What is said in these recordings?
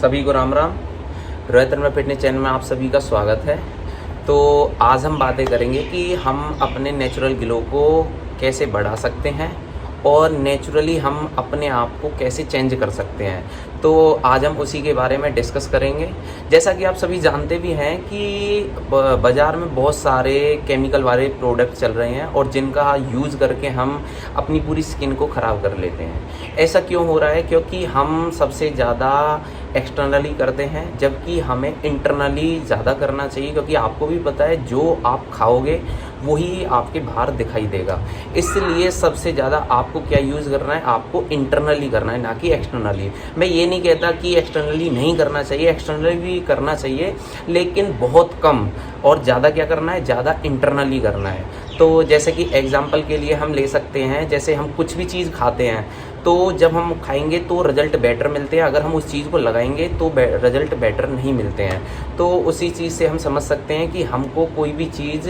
सभी को राम राम। रोहित तन्मय fitness channel में आप सभी का स्वागत है। तो आज हम बातें करेंगे कि हम अपने नेचुरल ग्लो को कैसे बढ़ा सकते हैं और नेचुरली हम अपने आप को कैसे चेंज कर सकते हैं। तो आज हम उसी के बारे में डिस्कस करेंगे। जैसा कि आप सभी जानते भी हैं कि बाज़ार में बहुत सारे केमिकल वाले प्रोडक्ट चल रहे हैं और जिनका यूज़ करके हम अपनी पूरी स्किन को ख़राब कर लेते हैं। ऐसा क्यों हो रहा है? क्योंकि हम सबसे ज़्यादा एक्सटर्नली करते हैं, जबकि हमें इंटरनली ज़्यादा करना चाहिए। क्योंकि आपको भी पता है जो आप खाओगे वही आपके बाहर दिखाई देगा। इसलिए सबसे ज़्यादा आपको क्या यूज़ करना है, आपको इंटरनली करना है, ना कि एक्सटर्नली। मैं ये नहीं कहता कि एक्सटर्नली नहीं करना चाहिए, एक्सटर्नली भी करना चाहिए, लेकिन बहुत कम। और ज़्यादा क्या करना है, ज़्यादा इंटरनली करना है। तो जैसे कि एग्जांपल के लिए हम ले सकते हैं, जैसे हम कुछ भी चीज़ खाते हैं तो जब हम खाएंगे तो रिज़ल्ट बेटर मिलते हैं, अगर हम उस चीज़ को लगाएंगे तो रिज़ल्ट बेटर नहीं मिलते हैं। तो उसी चीज़ से हम समझ सकते हैं कि हमको कोई भी चीज़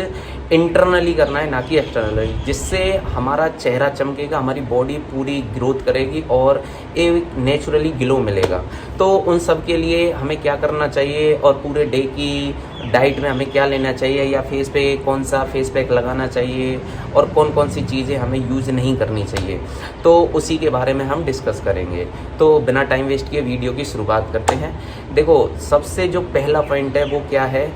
इंटरनली करना है, ना कि एक्सटर्नली, जिससे हमारा चेहरा चमकेगा, हमारी बॉडी पूरी ग्रोथ करेगी और एक नेचुरली ग्लो मिलेगा। तो उन सब के लिए हमें क्या करना चाहिए और पूरे डे की डाइट में हमें क्या लेना चाहिए, या फेस पे कौन सा फेस पैक लगाना चाहिए और कौन कौन सी चीज़ें हमें यूज़ नहीं करनी चाहिए, तो उसी के बारे में हम डिस्कस करेंगे। तो बिना टाइम वेस्ट किए वीडियो की शुरुआत करते हैं। देखो, सबसे जो पहला पॉइंट है वो क्या है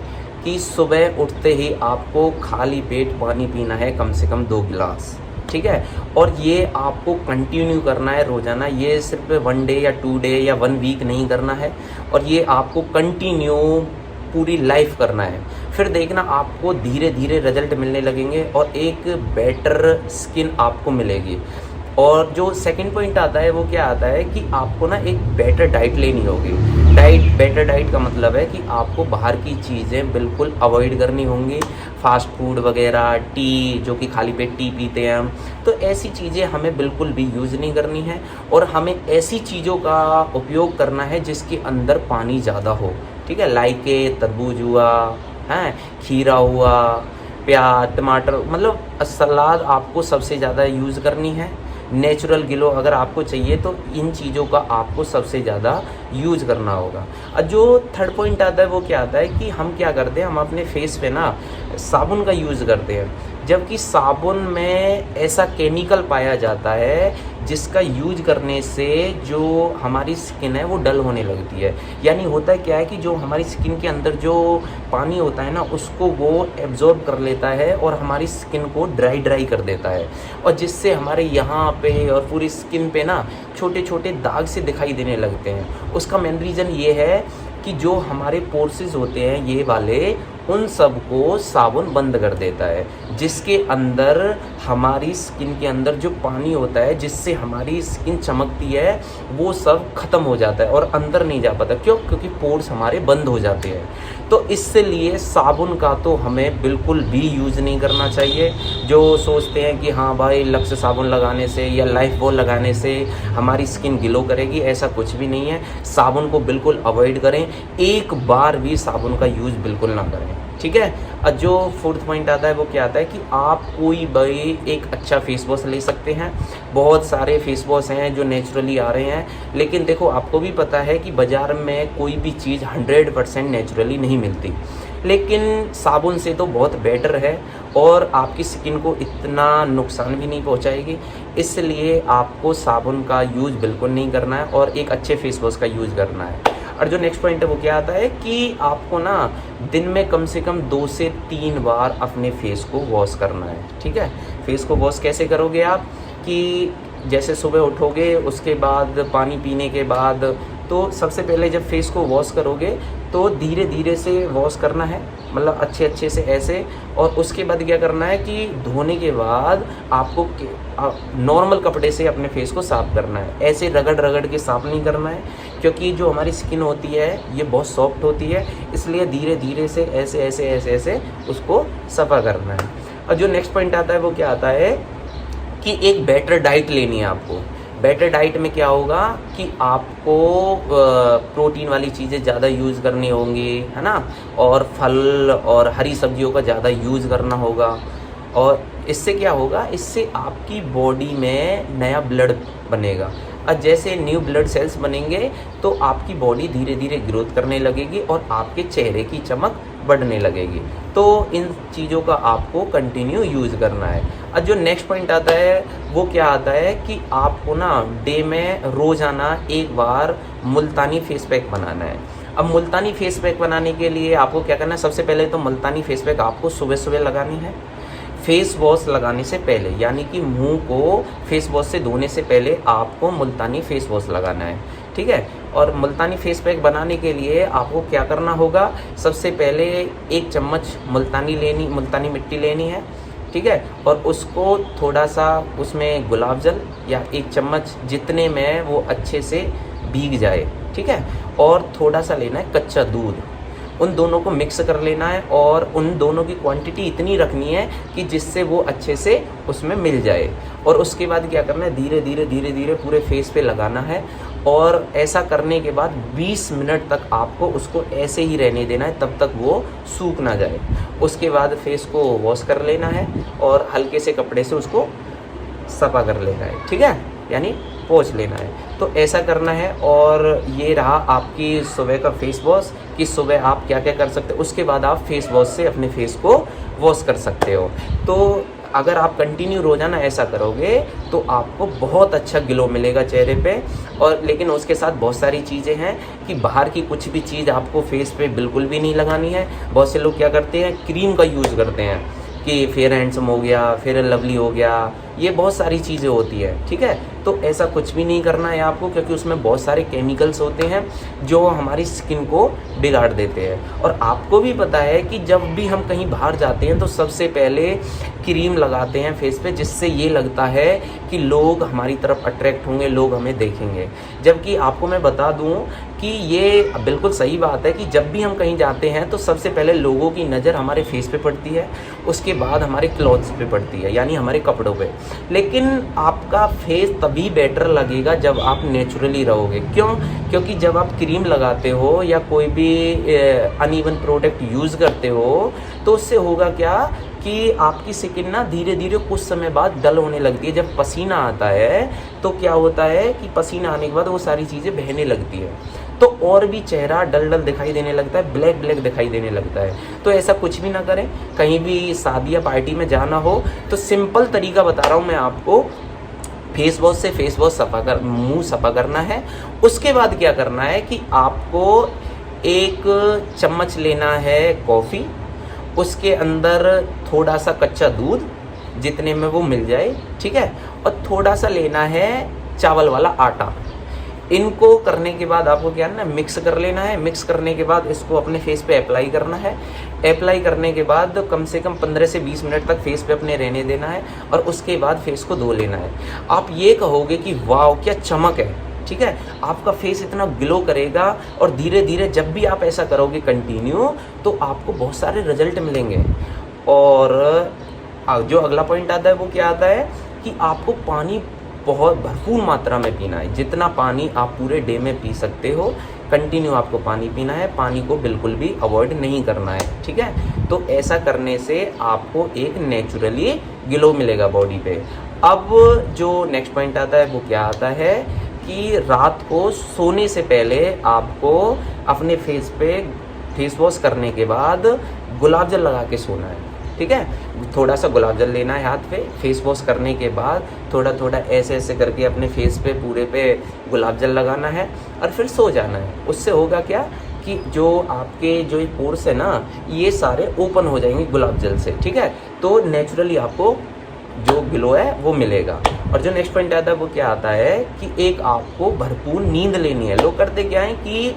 कि सुबह उठते ही आपको खाली पेट पानी पीना है, कम से कम 2 गिलास, ठीक है। और ये आपको कंटिन्यू करना है रोज़ाना। ये सिर्फ 1 डे या 2 डे या 1 वीक नहीं करना है, और ये आपको कंटिन्यू पूरी लाइफ करना है। फिर देखना आपको धीरे धीरे रिजल्ट मिलने लगेंगे और एक बेटर स्किन आपको मिलेगी। और जो सेकंड पॉइंट आता है वो क्या आता है कि आपको ना एक बेटर डाइट लेनी होगी। बेटर डाइट का मतलब है कि आपको बाहर की चीज़ें बिल्कुल अवॉइड करनी होंगी। फास्ट फूड वगैरह, टी, जो कि खाली पेट टी पीते हैं हम, तो ऐसी चीज़ें हमें बिल्कुल भी यूज़ नहीं करनी है। और हमें ऐसी चीज़ों का उपयोग करना है जिसके अंदर पानी ज़्यादा हो, ठीक है। लाइक के तरबूज हुआ, हैं, खीरा हुआ, प्याज, टमाटर, मतलब सलाद आपको सबसे ज़्यादा यूज़ करनी है। नेचुरल ग्लो अगर आपको चाहिए तो इन चीज़ों का आपको सबसे ज़्यादा यूज़ करना होगा। और जो थर्ड पॉइंट आता है वो क्या आता है कि हम क्या करते हैं, हम अपने फेस पे ना साबुन का यूज़ करते हैं, जबकि साबुन में ऐसा केमिकल पाया जाता है जिसका यूज करने से जो हमारी स्किन है वो डल होने लगती है। यानी होता है क्या है कि जो हमारी स्किन के अंदर जो पानी होता है ना, उसको वो एब्जॉर्ब कर लेता है और हमारी स्किन को ड्राई कर देता है, और जिससे हमारे यहाँ पे और पूरी स्किन पे ना छोटे छोटे दाग से दिखाई देने लगते हैं। उसका मेन रीज़न ये है कि जो हमारे पोर्सेस होते हैं ये वाले, उन सब को साबुन बंद कर देता है, जिसके अंदर हमारी स्किन के अंदर जो पानी होता है जिससे हमारी स्किन चमकती है वो सब ख़त्म हो जाता है और अंदर नहीं जा पाता। क्यों? क्योंकि पोर्स हमारे बंद हो जाते हैं। तो इसलिए साबुन का तो हमें बिल्कुल भी यूज़ नहीं करना चाहिए। जो सोचते हैं कि हाँ भाई लक्स साबुन लगाने से या लाइफ बॉय लगाने से हमारी स्किन ग्लो करेगी, ऐसा कुछ भी नहीं है। साबुन को बिल्कुल अवॉइड करें, एक बार भी साबुन का यूज़ बिल्कुल ना करें, ठीक है। और जो फोर्थ पॉइंट आता है वो क्या आता है कि आप कोई भी एक अच्छा फेस वॉश ले सकते हैं। बहुत सारे फेस वॉश हैं जो नेचुरली आ रहे हैं, लेकिन देखो आपको भी पता है कि बाज़ार में कोई भी चीज़ 100% नेचुरली नहीं मिलती, लेकिन साबुन से तो बहुत बेटर है और आपकी स्किन को इतना नुकसान भी नहीं पहुंचाएगी। इसलिए आपको साबुन का यूज़ बिल्कुल नहीं करना है और एक अच्छे फेस वॉश का यूज़ करना है। और जो नेक्स्ट पॉइंट है वो क्या आता है कि आपको ना दिन में कम से कम 2 से 3 बार अपने फेस को वॉश करना है, ठीक है। फेस को वॉश कैसे करोगे आप कि जैसे सुबह उठोगे, उसके बाद पानी पीने के बाद, तो सबसे पहले जब फेस को वॉश करोगे तो धीरे धीरे से वॉश करना है, मतलब अच्छे से ऐसे। और उसके बाद क्या करना है कि धोने के बाद आपको नॉर्मल कपड़े से अपने फेस को साफ़ करना है। ऐसे रगड़ के साफ़ नहीं करना है, क्योंकि जो हमारी स्किन होती है ये बहुत सॉफ्ट होती है, इसलिए धीरे धीरे से ऐसे उसको सफ़ा करना है। और जो नेक्स्ट पॉइंट आता है वो क्या आता है कि एक बेटर डाइट लेनी है आपको। बेटर डाइट में क्या होगा कि आपको प्रोटीन वाली चीज़ें ज़्यादा यूज़ करनी होंगी, है ना, और फल और हरी सब्जियों का ज़्यादा यूज़ करना होगा। और इससे क्या होगा, इससे आपकी बॉडी में नया ब्लड बनेगा। और जैसे न्यू ब्लड सेल्स बनेंगे तो आपकी बॉडी धीरे धीरे ग्रोथ करने लगेगी और आपके चेहरे की चमक बढ़ने लगेगी। तो इन चीज़ों का आपको कंटिन्यू यूज़ करना है। और जो नेक्स्ट पॉइंट आता है वो क्या आता है कि आपको ना डे में रोज़ाना एक बार मुल्तानी फेस पैक बनाना है। अब मुल्तानी फेस पैक बनाने के लिए आपको क्या करना है, सबसे पहले तो मुल्तानी फेस पैक आपको सुबह सुबह लगानी है, फेस वॉश लगाने से पहले, यानी कि मुंह को फेस वॉश से धोने से पहले आपको मुल्तानी फेस वॉश लगाना है, ठीक है। और मुल्तानी फेस पैक बनाने के लिए आपको क्या करना होगा, सबसे पहले 1 चम्मच मुल्तानी मिट्टी लेनी है, ठीक है। और उसको थोड़ा सा उसमें गुलाब जल या 1 चम्मच जितने में वो अच्छे से भीग जाए, ठीक है। और थोड़ा सा लेना है कच्चा दूध, उन दोनों को मिक्स कर लेना है और उन दोनों की क्वांटिटी इतनी रखनी है कि जिससे वो अच्छे से उसमें मिल जाए। और उसके बाद क्या करना है, धीरे धीरे पूरे फेस पे लगाना है। और ऐसा करने के बाद 20 मिनट तक आपको उसको ऐसे ही रहने देना है, तब तक वो सूख ना जाए। उसके बाद फेस को वॉश कर लेना है और हल्के से कपड़े से उसको सफा कर लेना है, ठीक है, यानी पोंछ लेना है। तो ऐसा करना है। और ये रहा आपकी सुबह का फेस वॉश कि सुबह आप क्या क्या कर सकते हो। उसके बाद आप फेस वॉश से अपने फेस को वॉश कर सकते हो। तो अगर आप कंटिन्यू रोज़ाना ऐसा करोगे तो आपको बहुत अच्छा ग्लो मिलेगा चेहरे पे। और लेकिन उसके साथ बहुत सारी चीज़ें हैं कि बाहर की कुछ भी चीज़ आपको फेस पे बिल्कुल भी नहीं लगानी है। बहुत से लोग क्या करते हैं, क्रीम का यूज़ करते हैं कि फेयर हैंडसम हो गया, फेयर लवली हो गया, ये बहुत सारी चीज़ें होती है, ठीक है। तो ऐसा कुछ भी नहीं करना है आपको, क्योंकि उसमें बहुत सारे केमिकल्स होते हैं जो हमारी स्किन को बिगाड़ देते हैं। और आपको भी पता है कि जब भी हम कहीं बाहर जाते हैं तो सबसे पहले क्रीम लगाते हैं फेस पे, जिससे ये लगता है कि लोग हमारी तरफ अट्रैक्ट होंगे, लोग हमें देखेंगे। जबकि आपको मैं बता दूं कि ये बिल्कुल सही बात है कि जब भी हम कहीं जाते हैं तो सबसे पहले लोगों की नज़र हमारे फेस पे पड़ती है, उसके बाद हमारे क्लॉथ्स पे पड़ती है, यानी हमारे कपड़ों पे। लेकिन आपका फेस तभी बेटर लगेगा जब आप नेचुरली रहोगे। क्यों? क्योंकि जब आप क्रीम लगाते हो या कोई भी अनइवन प्रोडक्ट यूज़ करते हो तो उससे होगा क्या कि आपकी स्किन ना धीरे धीरे कुछ समय बाद डल होने लगती है। जब पसीना आता है तो क्या होता है कि पसीना आने के बाद वो सारी चीज़ें बहने लगती है, तो और भी चेहरा डल डल दिखाई देने लगता है, ब्लैक ब्लैक दिखाई देने लगता है। तो ऐसा कुछ भी ना करें। कहीं भी शादी या पार्टी में जाना हो तो सिंपल तरीका बता रहा हूँ मैं आपको, फेस वॉश से फेस वॉश मुंह सफा करना है। उसके बाद क्या करना है कि आपको 1 चम्मच लेना है कॉफ़ी, उसके अंदर थोड़ा सा कच्चा दूध जितने में वो मिल जाए, ठीक है, और थोड़ा सा लेना है चावल वाला आटा। इनको करने के बाद आपको क्या है ना, मिक्स कर लेना है। मिक्स करने के बाद इसको अपने फेस पे अप्लाई करना है। अप्लाई करने के बाद कम से कम 15 से 20 मिनट तक फेस पे अपने रहने देना है और उसके बाद फेस को धो लेना है। आप ये कहोगे कि वाह क्या चमक है, ठीक है, आपका फेस इतना ग्लो करेगा। और धीरे धीरे जब भी आप ऐसा करोगे कंटिन्यू तो आपको बहुत सारे रिजल्ट मिलेंगे। और जो अगला पॉइंट आता है वो क्या आता है कि आपको पानी बहुत भरपूर मात्रा में पीना है। जितना पानी आप पूरे डे में पी सकते हो कंटिन्यू आपको पानी पीना है। पानी को बिल्कुल भी अवॉइड नहीं करना है, ठीक है। तो ऐसा करने से आपको एक नेचुरली ग्लो मिलेगा बॉडी पे। अब जो नेक्स्ट पॉइंट आता है वो क्या आता है कि रात को सोने से पहले आपको अपने फेस पे फेस वॉश करने के बाद गुलाब जल लगा के सोना है, ठीक है। थोड़ा सा गुलाब जल लेना है हाथ पे, फेस वॉश करने के बाद थोड़ा थोड़ा ऐसे ऐसे करके अपने फेस पे पूरे पे गुलाब जल लगाना है और फिर सो जाना है। उससे होगा क्या कि जो आपके जो पोर्स है ना ये सारे ओपन हो जाएंगे गुलाब जल से, ठीक है। तो नेचुरली आपको जो ग्लो है वो मिलेगा। और जो नेक्स्ट पॉइंट आता है वो क्या आता है कि एक आपको भरपूर नींद लेनी है। लोग करते क्या है कि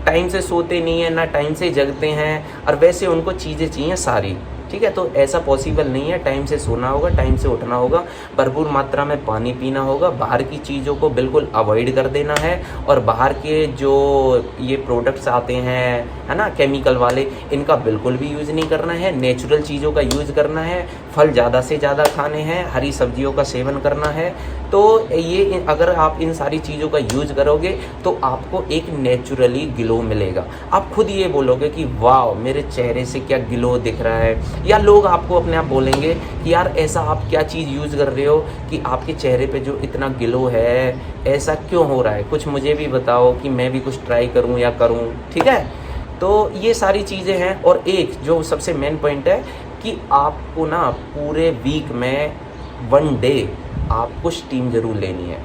टाइम से सोते नहीं है, ना टाइम से जगते हैं और वैसे उनको चीज़ें चाहिए सारी, ठीक है। तो ऐसा पॉसिबल नहीं है। टाइम से सोना होगा, टाइम से उठना होगा, भरपूर मात्रा में पानी पीना होगा, बाहर की चीज़ों को बिल्कुल अवॉइड कर देना है। और बाहर के जो ये प्रोडक्ट्स आते हैं है ना केमिकल वाले, इनका बिल्कुल भी यूज़ नहीं करना है। नेचुरल चीज़ों का यूज़ करना है। फल ज़्यादा से ज़्यादा खाने हैं, हरी सब्जियों का सेवन करना है। तो ये अगर आप इन सारी चीज़ों का यूज़ करोगे तो आपको एक नेचुरली ग्लो मिलेगा। आप खुद ये बोलोगे कि वाह मेरे चेहरे से क्या ग्लो दिख रहा है, या लोग आपको अपने आप बोलेंगे कि यार ऐसा आप क्या चीज़ यूज़ कर रहे हो कि आपके चेहरे पे जो इतना ग्लो है, ऐसा क्यों हो रहा है, कुछ मुझे भी बताओ कि मैं भी कुछ ट्राई करूँ या करूँ। ठीक है, तो ये सारी चीज़ें हैं। और एक जो सबसे मेन पॉइंट है कि आपको ना पूरे वीक में 1 डे आपको स्टीम ज़रूर लेनी है,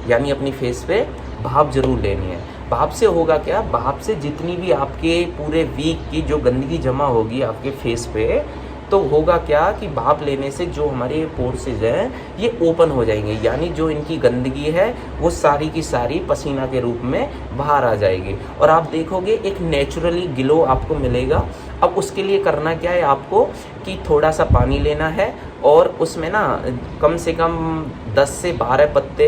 यानी अपनी फेस पे भाप ज़रूर लेनी है। भाप से होगा क्या, भाप से जितनी भी आपके पूरे वीक की जो गंदगी जमा होगी आपके फेस पे, तो होगा क्या कि भाप लेने से जो हमारे पोर्सेज हैं ये ओपन हो जाएंगे, यानी जो इनकी गंदगी है वो सारी की सारी पसीना के रूप में बाहर आ जाएगी और आप देखोगे एक नेचुरली ग्लो आपको मिलेगा। अब उसके लिए करना क्या है आपको कि थोड़ा सा पानी लेना है और उसमें ना कम से कम 10 से 12 पत्ते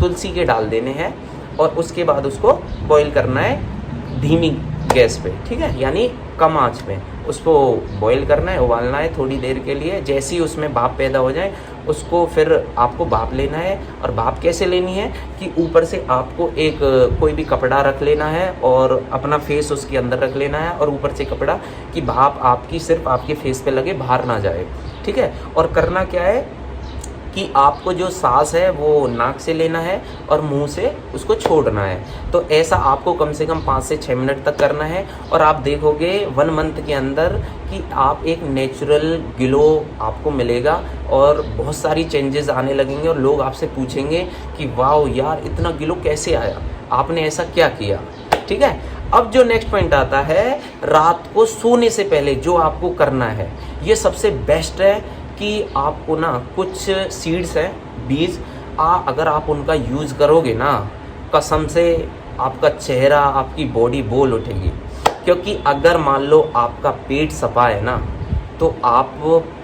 तुलसी के डाल देने हैं और उसके बाद उसको बॉईल करना है धीमी गैस पे। ठीक है, यानी कम आंच पे उसको बॉईल करना है, उबालना है थोड़ी देर के लिए। जैसे ही उसमें भाप पैदा हो जाए उसको फिर आपको भाप लेना है। और भाप कैसे लेनी है कि ऊपर से आपको एक कोई भी कपड़ा रख लेना है और अपना फेस उसके अंदर रख लेना है और ऊपर से कपड़ा कि भाप आपकी सिर्फ आपके फेस पे लगे, बाहर ना जाए। ठीक है, और करना क्या है कि आपको जो सांस है वो नाक से लेना है और मुंह से उसको छोड़ना है। तो ऐसा आपको कम से कम 5 से 6 मिनट तक करना है और आप देखोगे 1 मंथ के अंदर कि आप एक नेचुरल ग्लो आपको मिलेगा और बहुत सारी चेंजेस आने लगेंगे और लोग आपसे पूछेंगे कि वाह यार इतना ग्लो कैसे आया, आपने ऐसा क्या किया। ठीक है, अब जो नेक्स्ट पॉइंट आता है रात को सोने से पहले जो आपको करना है, ये सबसे बेस्ट है कि आपको ना कुछ सीड्स हैं, बीज अगर आप उनका यूज़ करोगे ना, कसम से आपका चेहरा आपकी बॉडी बोल उठेगी। क्योंकि अगर मान लो आपका पेट सफा है ना तो आप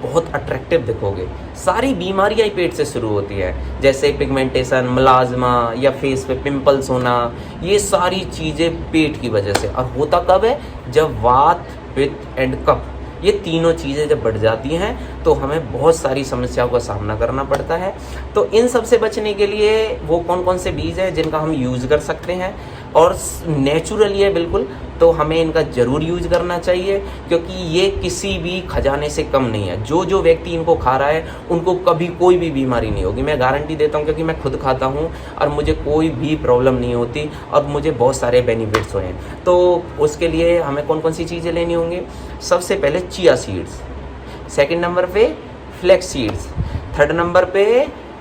बहुत अट्रैक्टिव दिखोगे। सारी बीमारियां ही पेट से शुरू होती हैं, जैसे पिगमेंटेशन, मलाज्मा या फेस पे पिंपल्स होना, ये सारी चीज़ें पेट की वजह से। और होता कब है, जब वात, पित्त एंड कफ ये तीनों चीज़ें जब बढ़ जाती हैं तो हमें बहुत सारी समस्याओं का सामना करना पड़ता है। तो इन सब से बचने के लिए वो कौन कौन से बीज हैं जिनका हम यूज़ कर सकते हैं और नेचुरली है बिल्कुल, तो हमें इनका ज़रूर यूज करना चाहिए क्योंकि ये किसी भी खजाने से कम नहीं है। जो जो व्यक्ति इनको खा रहा है उनको कभी कोई भी बीमारी नहीं होगी, मैं गारंटी देता हूँ, क्योंकि मैं खुद खाता हूँ और मुझे कोई भी प्रॉब्लम नहीं होती और मुझे बहुत सारे बेनिफिट्स हुए हैं। तो उसके लिए हमें कौन कौन सी चीज़ें लेनी होंगी, सबसे पहले चिया सीड्स, सेकंड नंबर पे फ्लैक्स सीड्स, थर्ड नंबर पे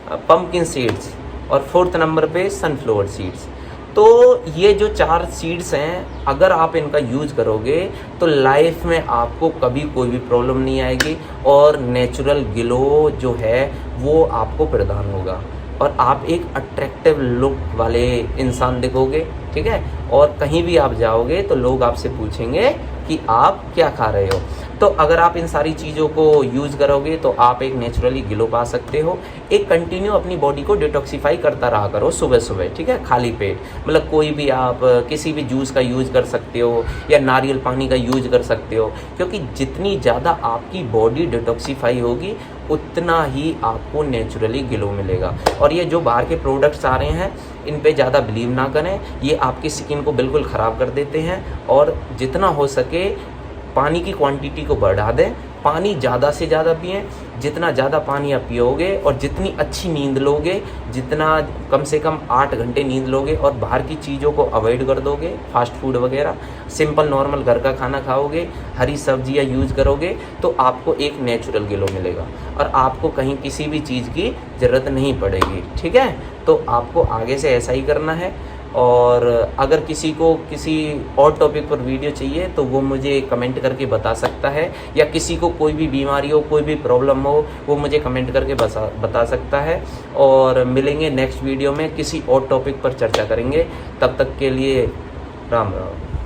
पम्पकिन सीड्स और फोर्थ नंबर पे सनफ्लावर सीड्स। तो ये जो 4 सीड्स हैं अगर आप इनका यूज़ करोगे तो लाइफ में आपको कभी कोई भी प्रॉब्लम नहीं आएगी और नेचुरल ग्लो जो है वो आपको प्रदान होगा और आप एक अट्रैक्टिव लुक वाले इंसान दिखोगे। ठीक है, और कहीं भी आप जाओगे तो लोग आपसे पूछेंगे कि आप क्या खा रहे हो। तो अगर आप इन सारी चीज़ों को यूज़ करोगे तो आप एक नेचुरली ग्लो पा सकते हो। एक कंटिन्यू अपनी बॉडी को डिटॉक्सिफाई करता रहा करो सुबह सुबह, ठीक है, खाली पेट। मतलब कोई भी आप किसी भी जूस का यूज़ कर सकते हो या नारियल पानी का यूज़ कर सकते हो, क्योंकि जितनी ज़्यादा आपकी बॉडी डिटॉक्सिफाई होगी उतना ही आपको नेचुरली ग्लो मिलेगा। और ये जो बाहर के प्रोडक्ट्स आ रहे हैं इन पे ज़्यादा बिलीव ना करें, ये आपकी स्किन को बिल्कुल ख़राब कर देते हैं। और जितना हो सके पानी की क्वांटिटी को बढ़ा दें, पानी ज़्यादा से ज़्यादा पिएं। जितना ज़्यादा पानी आप पियोगे और जितनी अच्छी नींद लोगे, जितना कम से कम 8 घंटे नींद लोगे और बाहर की चीज़ों को अवॉइड कर दोगे, फास्ट फूड वगैरह, सिंपल नॉर्मल घर का खाना खाओगे, हरी सब्जियां यूज़ करोगे, तो आपको एक नेचुरल ग्लो मिलेगा और आपको कहीं किसी भी चीज़ की ज़रूरत नहीं पड़ेगी। ठीक है, तो आपको आगे से ऐसा ही करना है। और अगर किसी को किसी और टॉपिक पर वीडियो चाहिए तो वो मुझे कमेंट करके बता सकता है, या किसी को कोई भी बीमारी हो, कोई भी प्रॉब्लम हो, वो मुझे कमेंट करके बता सकता है। और मिलेंगे नेक्स्ट वीडियो में, किसी और टॉपिक पर चर्चा करेंगे। तब तक के लिए राम राम।